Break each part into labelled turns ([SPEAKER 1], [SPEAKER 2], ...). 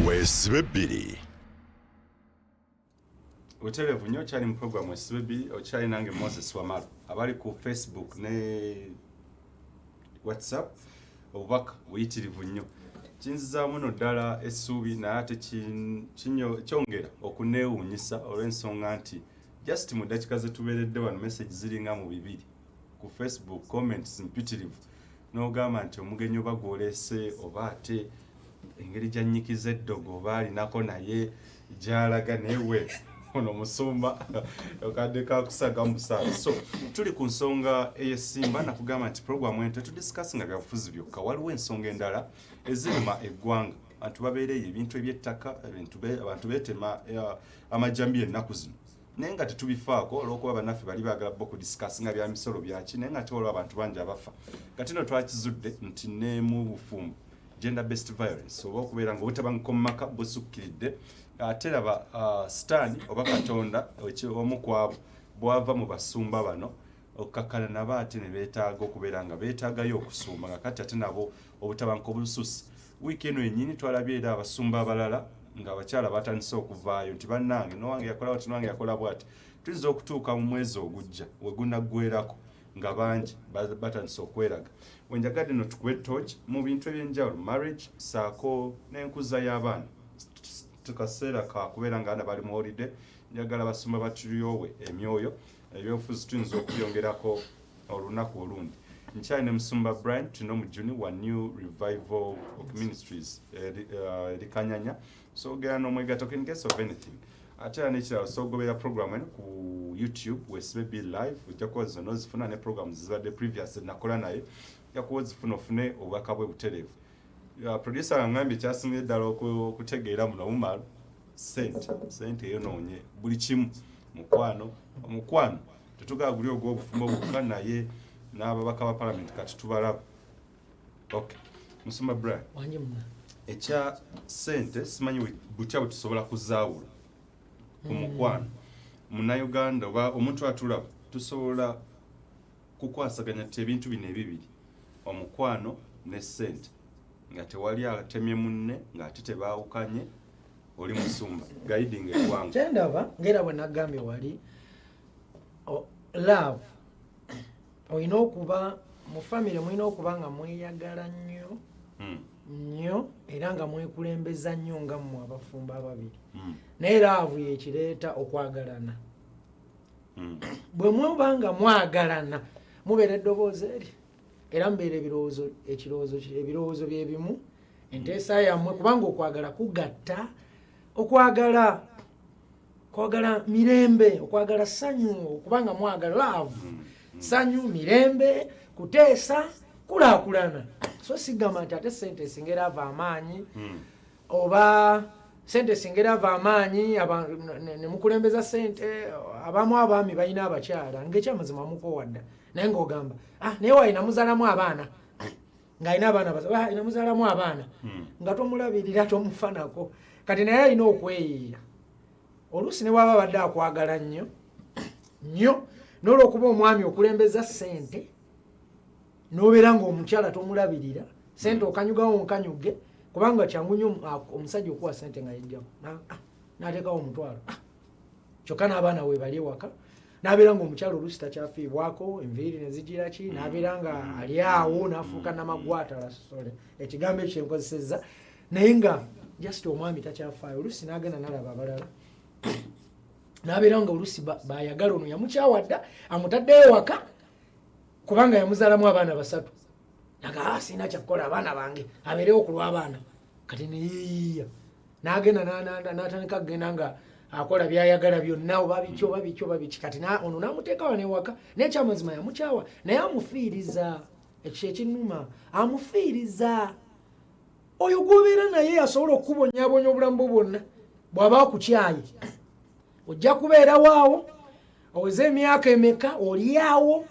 [SPEAKER 1] Weesibe bbiri.
[SPEAKER 2] Utelevu nnyo kyali mu program Weesibe bbiri okyali nange Moses Wamala abali ku Facebook ne WhatsApp obubaka buyitirivu nnyo kinzizaamu no ddala essuubi naye ate kyongera okuneewuunyisa olw'ensonga nti just mu ddakiika ze tubeeredde wano message ziringa mu 2 ku Facebook comments mpitirivu n'ogamba nti omugenyi oba gw'oleese oba ate engeri gyannyikiza eddogo oba alinako naye gy'alaga neewe ono musumba okadde kakusaga musaala. So tuli ku nsonga ey'essimba nakugamba nti programu ento tudisikasinga byabufuzi byokka waliwo ensonga endala eziruma eggwanga abantu babeereyo ebintu eby'ettaka abantu beetema amajambi ennaku zino naye nga tetubifaako olw'okuba bannaffe bali baagala bo kudisikasinga bya misolo byaki naye nga tewaliwo abantu bangi abafa kati no twakizudde nti ne mu bufumbo gender based violence oba okubeera nga obutabanguko mu maka busukkiridde ate laba sitaani oba katonda omu kwabo bwava mu basumba bano okkakkana nabo ate ne beetaaga okubeera nga beetaagayo okusumba nga kati ate nabo obutabanguko bulususi wiiki eno yennyini twalabye era abasumba abalala nga abakyala batandise okuvaayo nti bannange nowange yakola bwati nowange yakola bwati tuyinza okutuuka mu mwezi ogujja we gunaggwerako nga bangi batandise okweraga wenjagadde no tukube torch mu bintu ebyenjawulo marriage saako n'enkuza y'abaana tukaseera kakubeera nga bali mu holiday njagala basumba batulyowe emyoyo ebyobufuzi tuyinza okubyongerako olunaku olundi nkyali ne musumba Brian tulina omujuni wa New Revival of Ministries erikanyanya so ogera n'omwegattako in case of anything ate era n'ekirala sogobera program eno ku YouTube Weesibe bbiri live ojja kuba zino zifuna ne programs zibadde previous nakola naye yakuba zifuna ofune obubaka bwe butereevu producer angambye kyasinze ddala okutegeera muno omumalo sente eyonoonye buli kimu omukwano tetugaguli ogw'obufumbo bukka naye n'ababaka ba parliament kati tubalaba okay musumba Brian
[SPEAKER 3] wanje muna
[SPEAKER 2] ekya sente simanyi butya bwe tusobola kuzaawula ku mukwano Munnayuganda oba omuntu atulaba tusobola kukwasaganya ti ebintu bino ebibiri omukwano ne sente nga tewali atemye munne ng'ate tebaawukanye oli musumba guiding eggwanga
[SPEAKER 3] kyendaba ngera bwe nagambye wali love olina okuba mu famire mulina okuba nga mweyagala nnyo era nga mwekulembeza nnyo nga mmwe abafumba ababiri naye laavu yekireeta okwagalana bwe muba nga mwagalana mubeera eddoboozi eri era mubeera ebirowoozo bye bimu enteesa yammwe kubanga okwagala kugatta okwagala mirembe okwagala ssanyu okubanga mwagala laavu ssanyu mirembe kuteesa kulaakulana so sigamba nti ate sente esingera ava amaanyi oba sente esingera ava amaanyi ne mukulembeza sente abaami balina abakyala ng'ekyamazima mukowadda naye ng'ogamba naye walina muzaalamu abaana ng'alina abaana alina muzaalamu abaana nga tomulabirira tomufanako kati naye alina okweyiiya oluusi ne bw'aba badde akwagala nnyo n'olwokuba omwami okulembeza sente n'obeera ng'omukyala tomulabirira sente okanyugawo nkanyuge kubanga kyangu nnyo omusajja okuwa sente nga yejjamu n'ateekawo omutwalo kyokka n'abaana we bali ewaka n'abeera ng'omukyala oluusi takyafiibwako enviiri ne zigira ki n'abeera nga ali awo n'afuuka namagwatala sole ekigambo ekyo kyenkozesezza naye nga just omwami takyafaayo oluusi n'agenda n'alaba abalala n'abeera nga oluusi bayagala ono yamukyawadda amutaddeyo waka kubanga yamuzaalamu abaana 3 naga sina kyakukola abaana bange abeerewo ku lw'abaana kati neyiiya n'agenda n'atandika kugenda nga akola byayagala byonna oba biki kati ono n'amuteekawo newaka naye kyamazima yamukyawa naye amufiiriza ekyo ekinuma amufiiriza oyo gwobeera naye asobola okukubonyabonya obulamu bwo bwonna bw'aba akukyaye ojja kubeerawo awo oweze emyaka emeka oli awo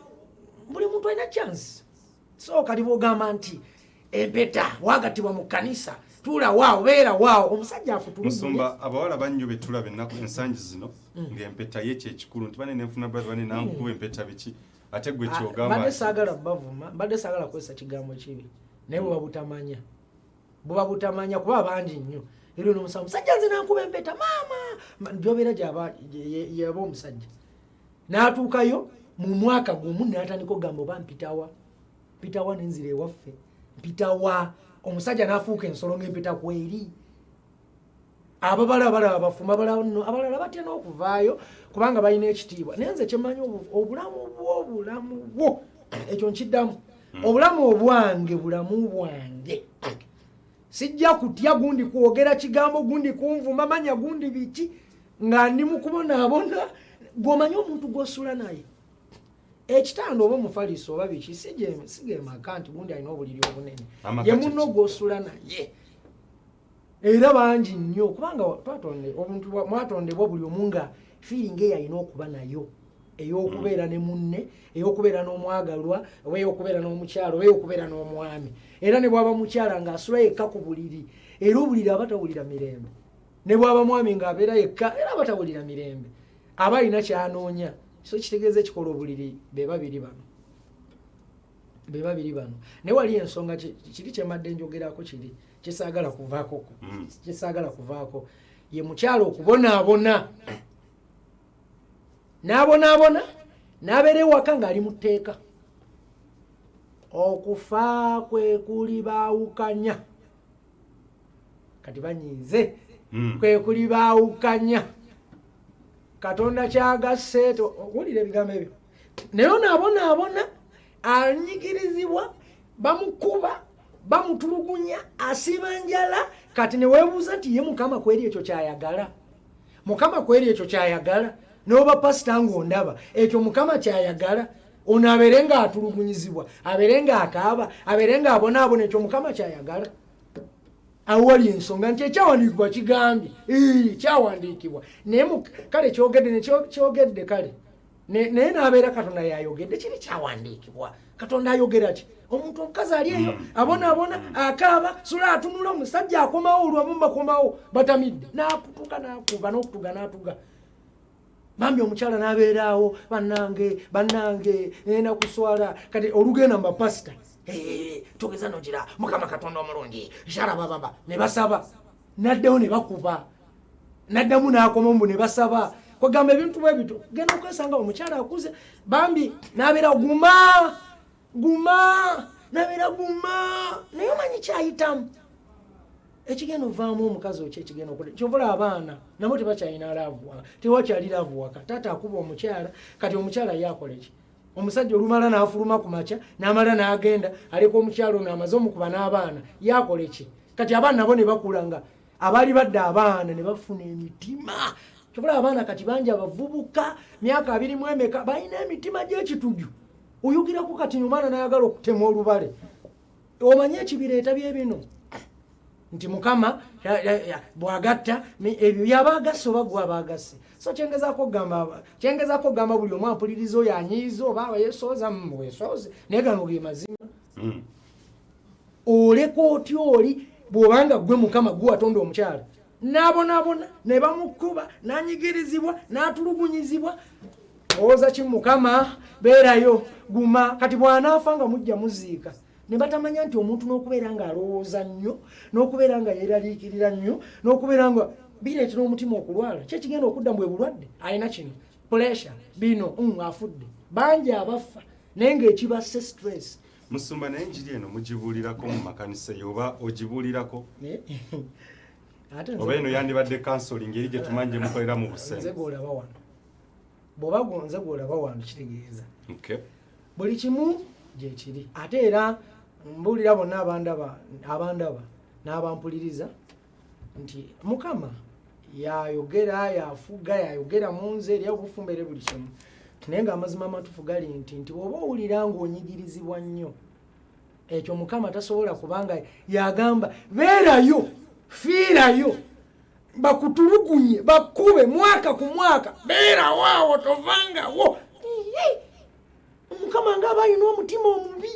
[SPEAKER 3] buli muntu alina chance so kati bw'ogamba nti empeta wagatibwa mu kanisa tula waawo beera waawo omusajja afutuludde
[SPEAKER 2] musumba abawala bannyo betulaba ennaku ensangi zino ng'empeta yekyo ekikulu nti banene nfuna brother banene nankuba empeta biki ate gwe kyogamba
[SPEAKER 3] mbadde saagala bavuma mbadde saagala kwesa kigambo kibi naye buba butamanya kuba bangi nnyo era n'omusajja nze nankuba empeta maama njobeera yaba omusajja n'atuukayo mu mwaka gumu n'atandika okugamba oba mpitawa nenzira ewaffe mpitawa omusajja n'afuuka ensolo ng'empita kweri ababala abafumba abalala batya n'okuvaayo kubanga balina ekitiibwa naye nze kyemanyi obulamu bwo ekyo nkiddamu obulamu obwange bulamu bwange sijja kutya gundi kwogera kigambo gundi kunvuma manya gundi biki nga ndi mu kubonaabona gw'omanyi omuntu gw'osula naye ekitanda oba omufaliso oba biki sigemaka nti gundi alina obuliri obunene ye munno gw'osula naye era bangi nnyo kubanga mwatondebwa buli omu nga feeling eyo alina okuba nayo ey'okubeera ne munne ey'okubeera n'omwagalwa oba ey'okubeera n'omukyalo oba ey'okubeera n'omwami era ne bwaba mukyala ng'asula yekka ku buliri era obuliri aba tawulira mirembe ne bwaba mwami ng'abeera yekka era aba tawulira mirembe aba alina kyanoonya so kitegeeza ekikola obuliri be babiri bano naye wali ensonga kiri kyemadde njogerako kiri kyesaagala kuvaako ye mukyalo okubonaabona n'abonaabona n'abeera ewaka ng'ali mu tteeka okufa kwe kuli baawukanya kati banyiize kwe kuli baawukanya katonda kyagasse owulira ebigambo ebyo naye n'abonaabona anyigirizibwa bamukuba bamutulugunya asiba njala kati ne weebuuza nti ye mukama kweri ekyo kyayagala n'oba pasita ng'ondaba ekyo mukama kyayagala ono abeere ng'atulugunyizibwa abeere ng'akaaba abeere ng'abonaabona ekyo mukama kyayagala awo wali ensonga nti ekyawandiikibwa kigambye kyawandiikibwa naye kale kyogedde kale naye n'abeera katonda yayogedde kiri kyawandiikibwa katonda ayogera ki omuntu omukazi ali eyo abonaabona akaaba sula atunula omusajja akomawo olwamu bakomawo batamidde n'akutuka n'akuba n'okutuga n'atuga bambi omukyala n'abeeraawo bannange nakuswala kati olugenda mubapasita togeza nogira mukama katonda omulungi shalabababa ne basaba naddewo ne bakuba naddamu n'akoma mbu ne basaba kwegamba ebintu bwe bito genda okwesanga omukyala akuze bambi n'abeera guma n'abeera guma naye omanyi kyayitamu ekigenda ovaamu omukazi okyo ekigenda okola kyovula abaana nabo tebakyalina laavuwaka tewakyali laavuwaka taata akuba omukyala kati omukyala yakola eki omusajja olumala n'afuluma ku makya n'amala n'agenda aleka omukyala ono amaze omukuba n'abaana yakola eki kati abaana nabo ne bakula nga abaali badde abaana ne bafuna emitima kyovula abaana kati bangi abavubuka myaka 20 emeka balina emitima gy'ekituju oyogirako kati omwana n'ayagala okutema olubale omanyi ekibireeta bye bino nti mukama bwagatta ebyo yabagase oba gwabagase so kyengezaako gamba buli omu ampuliriza oyo anyiiza oba weyesooza weesooze naye gano ge mazima oleka otya oli bw'obanga gwe mukama gwe watonda omukyala n'abonaabona ne bamukuba n'anyigirizibwa n'atulugunyizibwa owooza ki mukama beerayo guma kati bw'anaafa nga mujja muziika ne batamanya nti omuntu n'okubeera ng'alowooza nnyo n'okubeera nga yeeraliikirira nnyo n'okubeera nga bireetera omutima okulwala kyekigenda okudda mu bulwadde alina kino puresha bino afudde bangi abafa naye ng'ekibasse stress
[SPEAKER 2] musumba naye enjiri eno mugibuulirako mu makanisa oba ogibuulirako oba eno yandibadde kansoling eri gye tumanyi gye mukolera mu busenze
[SPEAKER 3] gwolaba wano bw'oba gonze gwolaba wano kitegeeza buli kimu gyekiri ate era mbuulira bonna abandaba n'abampuliriza nti mukama yayogera yafuga yayogera mu nze eri obufumbere buli kimu naye ng'amazima amatuufu gali nti oba owulira ng'onyigirizibwa nnyo ekyo mukama tasobola kubanga yagamba beerayo fiirayo bakutulugunye bakube mwaka ku mwaka beerawaawo tovangawo mukama nga abalina omutima omubi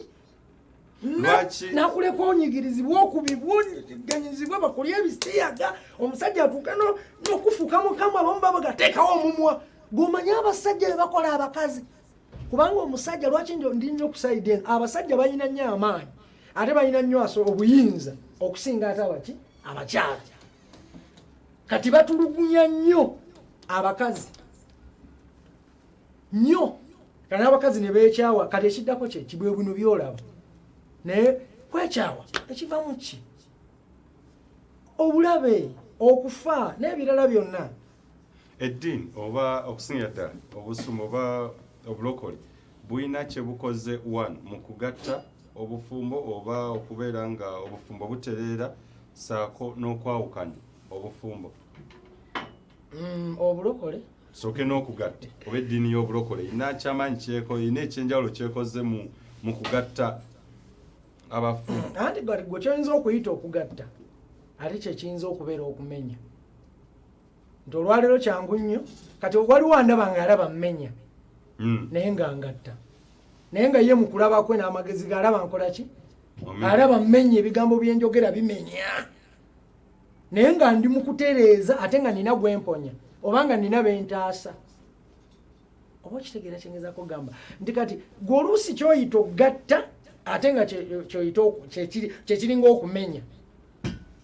[SPEAKER 3] nakuleka onyigirizibwa okubibwa onyiganyizibwa bakulya ebisiyaga omusajja atuuka n'okufuuka mukama abamu babagateekawo omumwa gw'omanye abasajja be bakola abakazi kubanga omusajja lwaki ndinza okusaida eno abasajja balina nnyo amaanyi ate balina nnyo obuyinza okusinga ate abaki abakyala kati batulugunya nnyo abakazi nnyo kana abakazi ne beekyawa kati ekiddako kye kibwe bino byolaba naye kwekyawa ekivamu ki obulabe okufa n'ebirala byonna
[SPEAKER 2] eddiini oba okusinga ddala obusuma oba obulokole bulina kye bukoze one mu kugatta obufumbo oba okubeera nga obufumbo butereera saako n'okwawukanya obufumbo
[SPEAKER 3] obulokole
[SPEAKER 2] soke n'okugatta oba eddiini y'obulokole ina kyamaanyi ina ekyenjawulo kyekoze mu kugatta abafumbo
[SPEAKER 3] anti gwe kyoyinza okuyita okugatta ate kyekiyinza okubeera okumenya nti olwaleero kyangu nnyo kati waliwo andaba nga alaba mmenya naye nga ngatta naye nga ye mukulaba kwe n'amagezi gaalaba nkola ki alaba mmenya ebigambo byenjogera bimenya naye nga ndi mukutereeza ate nga nina gwemponya oba nga nina bentaasa oba okitegeera kyengezako gamba nti kati gwe oluusi kyoyita okugatta ate nga kyekiringa okumenya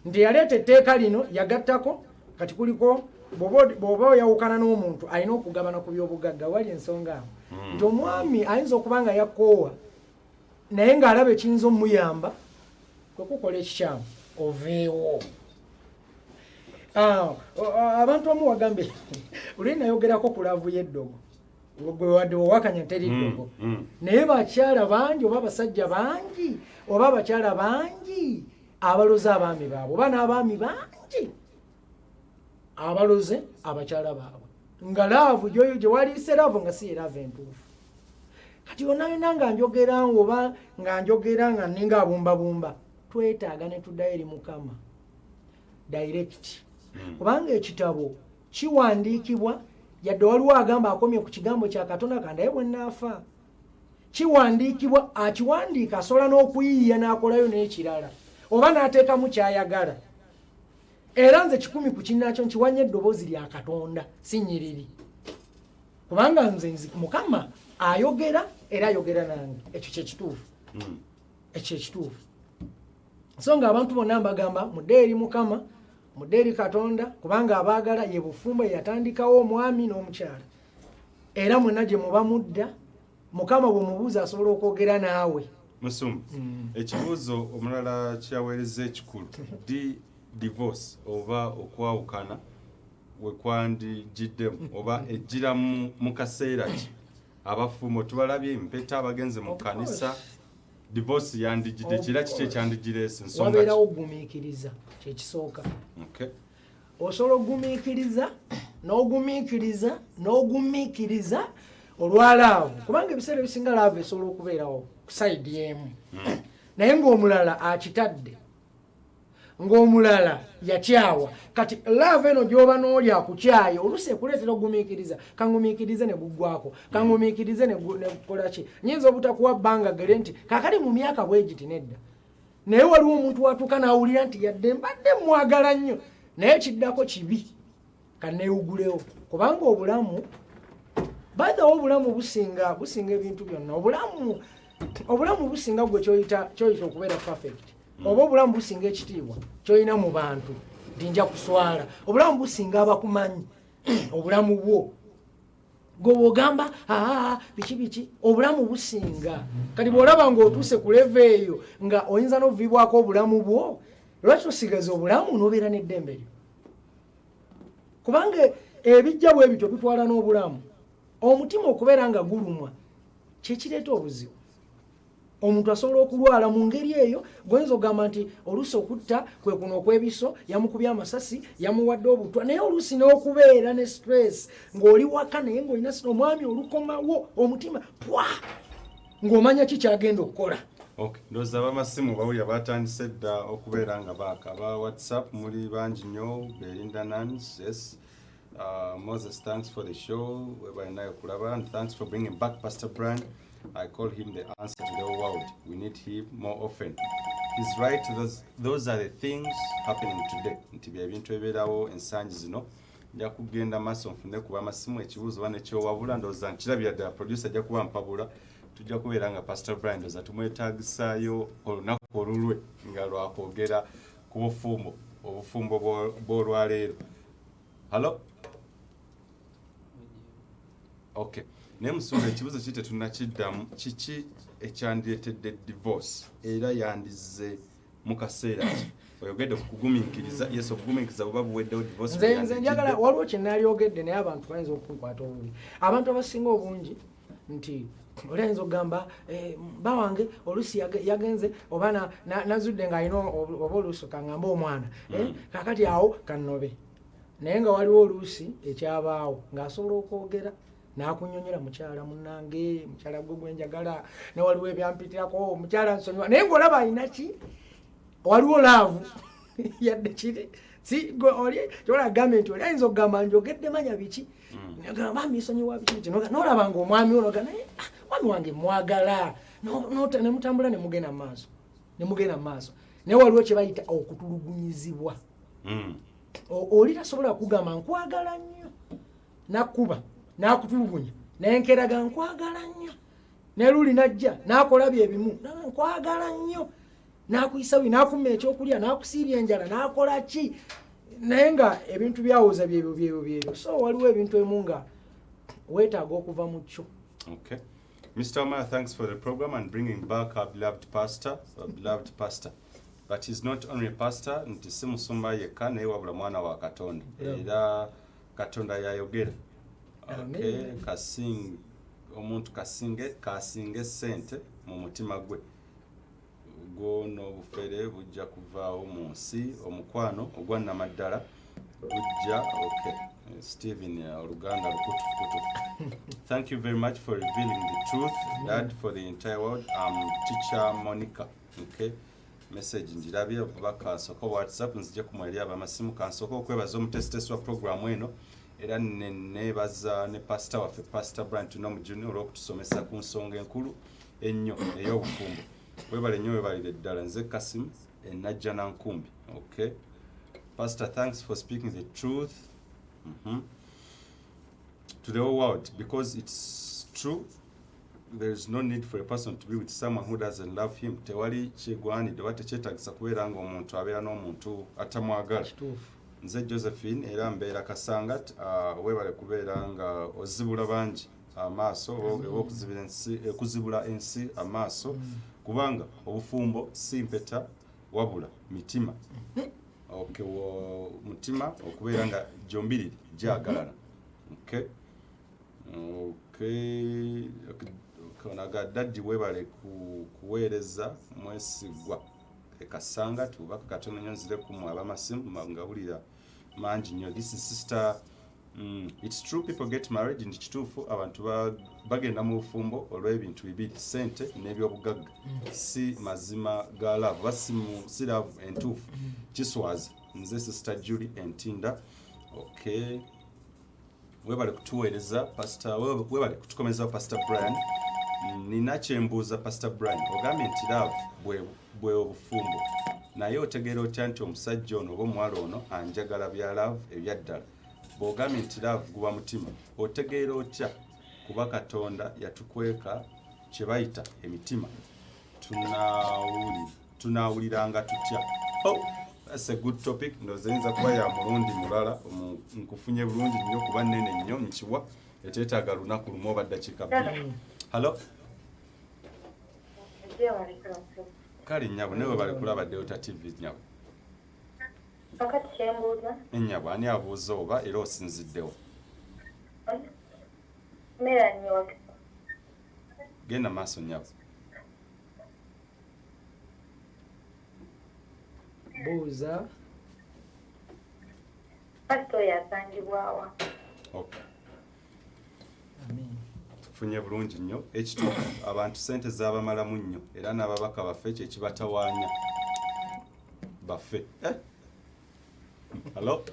[SPEAKER 3] nti yaleeta etteeka lino yagattako kati kuliko bw'oba oyawukana n'omuntu alina okugabana ku byobugagga wali ensonga awo nti omwami ayinza okuba nga yakoowa naye ng'alaba ekiyinza omuyamba kwe kukola ekikyamu oveewo abantu omu wagambe oluli nayogerako ku laavu y'eddogo gwe wadde wewakanya teri ddogo naye bakyala bangi oba abasajja bangi oba abakyala bangi abaloze abaami baabwe oba n'abaami bangi abaloze abakyala baabwe nga laavu gye waliise laavu nga si laavu entuufu kati yonna yonna nga njogera oba nga njogera nga ninga abumbabumba twetaaga ne tuddayo eri Mukama direct kubanga ekitabo kiwandiikibwa yadde waliwo agamba akomye ku kigambo kya Katonda kandaye bwe naafa kiwandiikibwa akiwandiika asobola n'okuyiiya n'akolayo n'ekirala oba n'ateekamu kyayagala era nze 10 ku kinnakyo nkiwanya eddoboozi lya Katonda si nnyiriri kubanga nze Mukama ayogera era ayogera nange ekyo kyekituufu ekyo ekituufu so nga abantu bonna mbagamba mudde eri Mukama mudde eri Katonda kubanga abaagala ye bufumbo yatandikawo omwami n'omukyala era mwenna gye muba mudda Mukama bwe mubuuza asobola okwogera naawe
[SPEAKER 2] Musumba ekibuuzo omulala kyaweereza ekikulu divorce oba okwawukana wekwandigiddemu oba ejjira mu kaseera ki abafumbo tubalabye empeta abagenze mu kanisa divorce yandigidde kira kiki ekyandigireese ensonga
[SPEAKER 3] wabeerawo ogumiikiriza kyekisooka osobola ogumiikiriza n'ogumiikiriza olwalaavu kubanga ebiseera ebisinga laavu esobola okubeerawo ku sayidi emu naye ng'omulala akitadde ng'omulala yakyawa kati laavu eno gy'oba n'oli akukyaye oluusi ekuleetera ogumiikiriza kangumiikirize ne guggwako kangumiikirize ne kukola ki nyinza obutakuwa bbanga gere nti kakali mu myaka bwegiti nedda naye waliwo omuntu watuuka n'awulira nti yadde mbadde mwagala nnyo naye kiddako kibi kanneewugulewo kubanga obulamu baadawo obulamu businga ebintu byonna obulamu businga gwe kyoyita okubeera perfect oba obulamu businga ekitiibwa kyolina mu bantu nti nja kuswala obulamu businga abakumanyi obulamu bwo gwe bw'ogamba biki obulamu businga kati bw'olaba ng'otuuse ku leva eyo nga oyinza n'oviibwako obulamu bwo lwaki osigaza obulamu n'obeera n'eddembe lyo kubanga ebijja bwe bityo bitwala n'obulamu omutima okubeera nga gulumwa kyekireeta obuzibu omuntu asobola okulwala mu ngeri eyo gwenza ogamba nti oluusi okutta kwe kuno okwebiso yamukubye amasasi yamuwadde obutwa naye oluusi n'okubeera ne stress ng'oli waka naye ng'olina omwami olukomawo omutima pwa ng'omanya kikyagenda okukola
[SPEAKER 2] ndowooza abamasimu bawulira batandise dda okubeera nga baaka aba WhatsApp muli bangi nnyo Belinda Nans yes Moses thanks for the show webalinayo kulaba and thanks for bringing back Pastor Brian. I call him the answer to the whole world. We need him more often. He's right. Those are the things happening today. Nti bya bintu ebeerawo ensangi zino nja kugenda maaso nfune kuba amasimu ekibuuzo bane kyowabula ndowooza nkirabira ddala producer ajja kuba mpabula tujja kubeera nga Pastor Brian ndowooza tumwetaagisaayo olunaku olulwe nga lwakwogera ku bufumbo obufumbo bw'olwaleero Hello? Okay. Naye Musumba ekibuzo kite tunnakiddamu kiki ekyandiretedde divorce era yandize mu kaseera ki oyogedde kugumiikiriza yes okugumiikiriza buba buweddewo divorce
[SPEAKER 3] nze njagala waliwo kyenalyogedde naye abantu bayinza okunkwata obubi abantu abasinga obungi nti olayinza okugamba bawange oluusi yagenze oba nazudde ng'alina oba oluusi kaŋŋambe omwana kakati awo kannobe naye nga waliwo oluusi ekyabaawo ng'asobola okwogera n'akunyonyola mukyala munnange mukyala gwe gwenjagala newaliwo ebyampitirako mukyala nsonyiwa naye ng'olaba alina ki waliwo laavu yadde kiri oli kyolagambye nti oli ayinza okugamba njogedde manya biki bambi nsonyiwa biki biki n'olaba ng'omwami onoga naye mwami wange mwagala nemutambula nemugenda mu maaso naye waliwo kye bayita okutulugunyizibwa oli tasobola kugamba nkwagala nnyo nakkuba n'akutulugunya naye nkeraga nkwagala nnyo ne luli najja n'akola byebimu nkwagala nnyo n'akuyisa wi n'akumma ekyokulya n'akusiibya enjala n'akola ki naye nga ebintu byawuza byebyo so waliwo ebintu emu nga weetaaga okuva mu kyo.
[SPEAKER 2] Okay. Mr. Omar, thanks for the program and bringing back our beloved pastor. But he's not only a pastor, nti si musumba yekka naye wabula mwana wa Katonda. Era Katonda yayogera. Okay, omuntu kasinge sente mu mutima gwe. Gono obufere bujja kuvaawo mu nsi omukwano ogwa namaddala bujja. Okay. Stephen Oluganda lukutufu. Thank you very much for revealing the truth, Dad, for the entire world. Teacher Monica. Okay. Message njirabye okuba kansoko WhatsApp nzije kumwali abamasimu kansoko okwebaza omutesitesi wa programu eno era nebaza ne pastor waffe Pastor Brian Tunomu Junior olw'okutusomesa ku nsonga enkulu ennyo ey'obufumbo. Webale nnyo webalire ddala nze Kasim Najja Nankumbi. Okay. Pastor, thanks for speaking the truth to the whole world because it's true. There is no need for a person to be with someone who doesn't love him. Tewali kyegwanidde oba tekyetaagisa kubeera ng'omuntu abeera n'omuntu atamwagala. Nze Josephine era mbeera Kasangat. Weebale kubeera nga ozibula bangi amaaso okuzibula ensi amaaso kubanga obufumbo si mpeta wabula mitima. Okay, mutima okubeera nga gyombiriri gyagalana. Okay. Okay. Konaga daddi webale kuweereza mwesigwa ekasanga tuba katono nyonzire kumwa abamasimu ngabulira mangi nnyo. This is sister. It's true people get married in kituufu abantu bagenda mu bufumbo olw'ebintu bibiri sente n'ebyobugagga si mazima ga love si love entuufu kiswazi. Nze sister Julie Entinda. Okay. Webale kutuweereza pastor webale kutukomeza Pastor Brian. Nina kyembuuza Pastor Brian ogambye nti love bwe obufumbo naye otegeera otya nti omusajja ono oba omuwala ono anjagala bya love ebyaddala bw'ogambye nti love guba mutima otegeera otya kuba Katonda yatukweka kye bayita emitima tunaawuliranga tutya. That's a good topic. Ndowooza eyinza kuba ya mulundi mulala nkufunye bulungi nnyo kuba nnene nnyo nkiwa eteetaaga lunaku lumu oba ddakiika bbiri. Hello? Kale nnyabo newe bali kulaba Delta TV nnyabo.
[SPEAKER 1] Kakati kyembuuza.
[SPEAKER 2] Nnyabo ani abuuza oba era osinziddewo?
[SPEAKER 1] Melanie wa.
[SPEAKER 2] Genda maaso nnyabo.
[SPEAKER 3] Buuza.
[SPEAKER 1] Pastor yasangibwawa.
[SPEAKER 2] Okay.
[SPEAKER 3] Amen.
[SPEAKER 2] Tufunye bulungi nnyo ekituufu abantu sente zaabamalamu nnyo era n'ababaka baffe kyekibatawaanya baffe. Hello?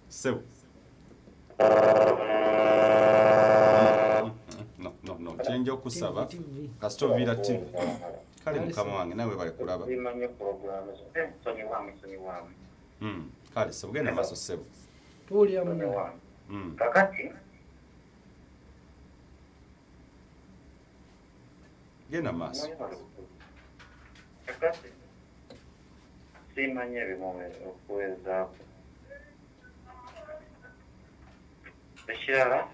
[SPEAKER 2] Sebo. No. Kyenja okusaba kasito Villa TV. Kale mukama wange nawe bali kulaba. Kale sebo genda maaso sebo.
[SPEAKER 3] Tuwulira muna.
[SPEAKER 1] Kakati
[SPEAKER 2] Genda maaso.
[SPEAKER 1] kakati simanye ebimu okuwezaako ekirala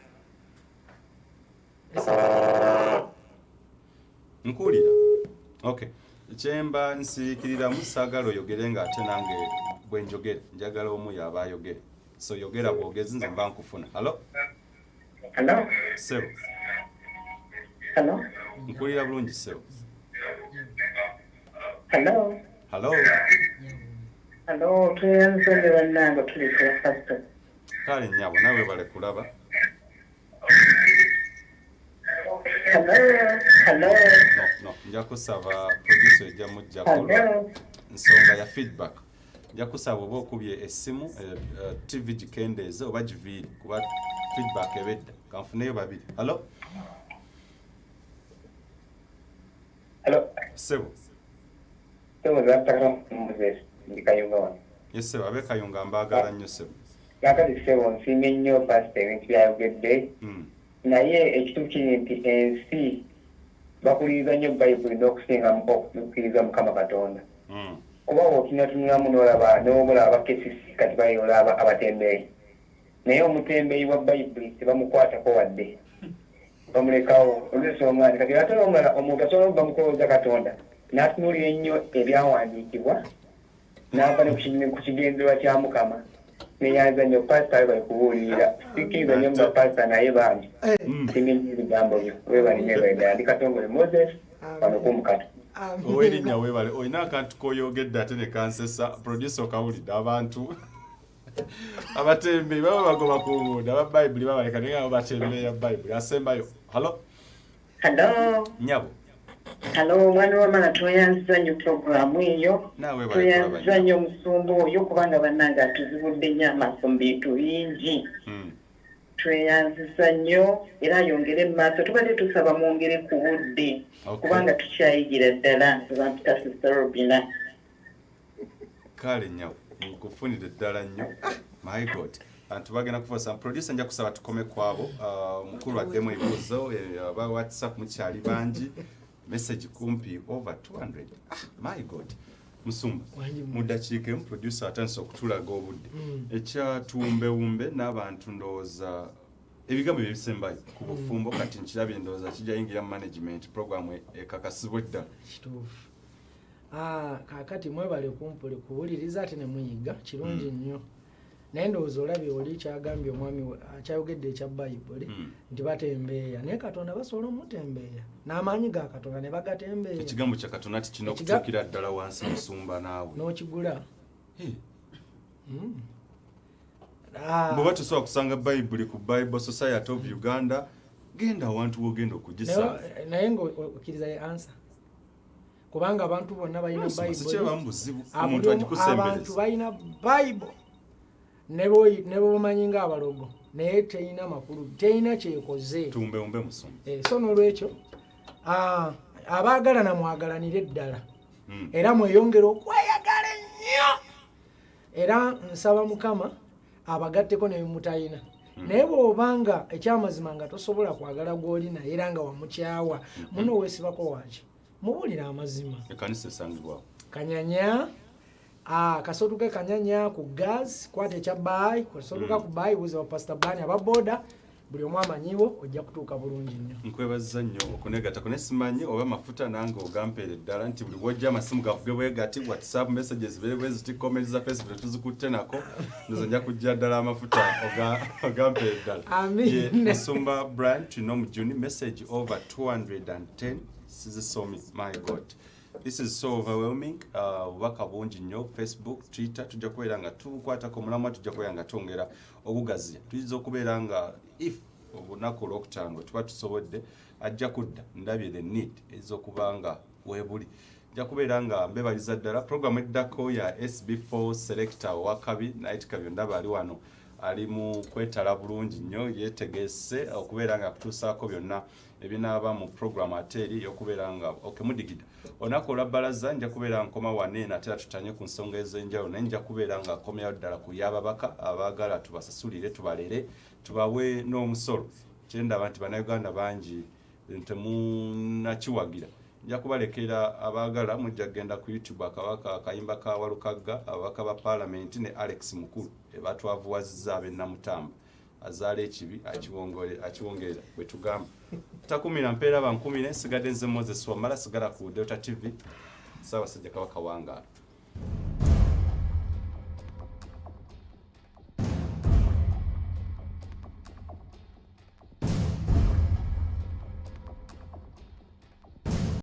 [SPEAKER 2] nkuwulira. Okay, kyemba nsiikiriramu saagala oyogere nga ate nange bwe njogere njagala omu yaba ayogere, so yogera bwogezi nze mba nkufuna. Halo
[SPEAKER 1] hello
[SPEAKER 2] sebo,
[SPEAKER 1] hello
[SPEAKER 2] nkuwulira bulungi sebo.
[SPEAKER 1] hello
[SPEAKER 2] Halo
[SPEAKER 1] hello tweyanzonde bannange tuli breakfast
[SPEAKER 2] kale nnyabo nawe bale kulaba.
[SPEAKER 1] hello hello
[SPEAKER 2] No, nja kusaba producer ejja mujja kulwa
[SPEAKER 1] hello
[SPEAKER 2] nsonga ya feedback. Nja kusaba oba okubye essimu TV gikendeeze oba giviiri kuba feedback ebedda. Kanfuneyo babiri. Halo
[SPEAKER 1] hello
[SPEAKER 2] sebo.
[SPEAKER 1] sebo zataka muzes ndikayunga wano
[SPEAKER 2] Yes sebo, abe kayunga mbaagala nnyo sebo.
[SPEAKER 1] kakati sebo nsiimye nnyo pasita ebintu byayogedde naye ekitu kiri nti ensi bakuliriza nnyo bayibuli n'okusinga okukkiriza mukama katonda kuba bw'otunatunulamu n'obulaba abakesisi kati bayolaba abatembeeyi naye omutembeeyi wa bayibuli tebamukwatako wadde bamulekawo olwensonga nti kati ate omulala omuntu asobola okuba mukolooza katonda n'atunuulira ennyo ebyawandiikibwa n'ava ne ku kigendererwa kya mukama neyanza nnyo pasita we bali kubuulirira sikkiriza nnyo mu bapasita naye bangi singenyi ebigambo byo webalina ebaidala ndi katongole moses wano kumukata
[SPEAKER 2] owerinnya weebale olina akantu koyogedde ate ne kansesa producer okawulidde abantu abatembeeyi baba bagoba ku ngunda aba bayibuli babaleka naye abo batembeeya bayibuli asembayo. Halo
[SPEAKER 1] hello
[SPEAKER 2] nnyabo
[SPEAKER 1] hello mwana wamala tweyanziza nnyo puroguramu eyo
[SPEAKER 2] naawe
[SPEAKER 1] tweyanziza nnyo omusumba oyo kubanga bannange atuzibudde nnyo amaaso mu bintu bingi tweyanziza nnyo era ayongere mu maaso tubadde tusaba mwongere ku budde kubanga tukyayigira ddala ebampita sister Robina.
[SPEAKER 2] kale nnyabo nkufunire ddala nnyo. My God, abantu bagenda kufosa producer nja kusaba tukome kwabo. Mukulu addemu ebibuuzo aba WhatsApp mukyali bangi message kumpi over 200. My God, musumba mu dakiika emu producer atandise okutulaga obudde ekyatuwumbewumbe n'abantu ndowooza ebigambo ebisembayo ku bufumbo kati nkirabye ndowooza kijja yingira mu management program ekakasibwa eddala.
[SPEAKER 3] Kituufu. Kaakati mwebale kumpule kuwuliriza ate ne muyiga kirungi nnyo. Naye ndowooza olabye oli kyagambye omwami akyayogedde ekya bayibuli nti batembeeya naye katonda basobola omutembeeya n'amaanyi ga katonda ne bagatembeeya.
[SPEAKER 2] Ekigambo kya katonda tikina okutuukira ddala wansi musumba naawe
[SPEAKER 3] n'okigula.
[SPEAKER 2] bw'oba tosobola kusanga bayibuli ku Bible Society of Uganda genda awantu wogenda okugisanga
[SPEAKER 3] naye ng'okkiriza ye ansa kubanga abantu bonna balina
[SPEAKER 2] bayibuli omuntu agikusembereza
[SPEAKER 3] abantu balina bayibuli ne bomanyi ng'abalogo naye teyina makulu teyina kyekoze
[SPEAKER 2] tumbewumbe musumba.
[SPEAKER 3] So n'olwekyo abaagala namwagalanire ddala era mweyongera okweyagala ennyo era nsaba mukama abagatteko ne bimutayina naye bw'obanga ekyamazima nga tosobola kwagala gw'oli naye era nga wamukyawa muno weesibako waaki mubuulira amazima.
[SPEAKER 2] Ekkanisa esangibwawo
[SPEAKER 3] Kanyanya kasotuke kanyanya ku gas kwata ekya bayi kasotuka ku bayi buza wa pastor bani ababoda buli omu amanyiwo ojja kutuuka bulungi nnyo.
[SPEAKER 2] Nkwebaza nnyo okunegatako ne simanyi oba mafuta nange ogampeere ddala nti buli wojja amasimu gafuge bwe gati WhatsApp messages bere bwe ziti comments za Facebook tuzikutte nako ndoza nja kujja ddala amafuta ogampeere ddala.
[SPEAKER 3] Amen.
[SPEAKER 2] Musumba brand tulina omujuni message over 210 sizisomi. My God, this is so overwhelming. Obubaka bungi nnyo Facebook Twitter tujja kubeera nga tubukwatako mulamwa tujja kubeera nga twongera obugaziya tuyinza okubeera nga if obunaku olwokutaano tuba tusobodde ajja kudda ndabye the need ez'okuba nga weebuli ajja kubeera nga mbebaliza ddala programu eddako ya SB4 selector owakabi night kabyo ndaba ali wano ali mu kwetala bulungi nnyo yeetegese okubeera nga kutuusaako byonna ebinaaba mu programu ate eri y'okubeera nga mudigida olunaku olwabbalaza nja kubeera nkoma wane ate tutanye ku nsonga ez'enjawulo naye nja kubeera nga nkomyawo ddala ku y'ababaka abaagala tubasasulire tubalere tubawe n'omusolo kyendaba nti bannayuganda bangi temunakiwagira nja kubalekera abaagala mujja kugenda ku YouTube akabaka akayimba ka Walukagga ababaka ba Parliament ne Alex Mukulu batwavuwazizza ab'e Namutamba azaala ekibi akiwongerera bwe tugamba takumira mpeera bankumire sigadde nze Moses Wamala sigala ku Delta TV Ssaabasajja Kabaka wangaala.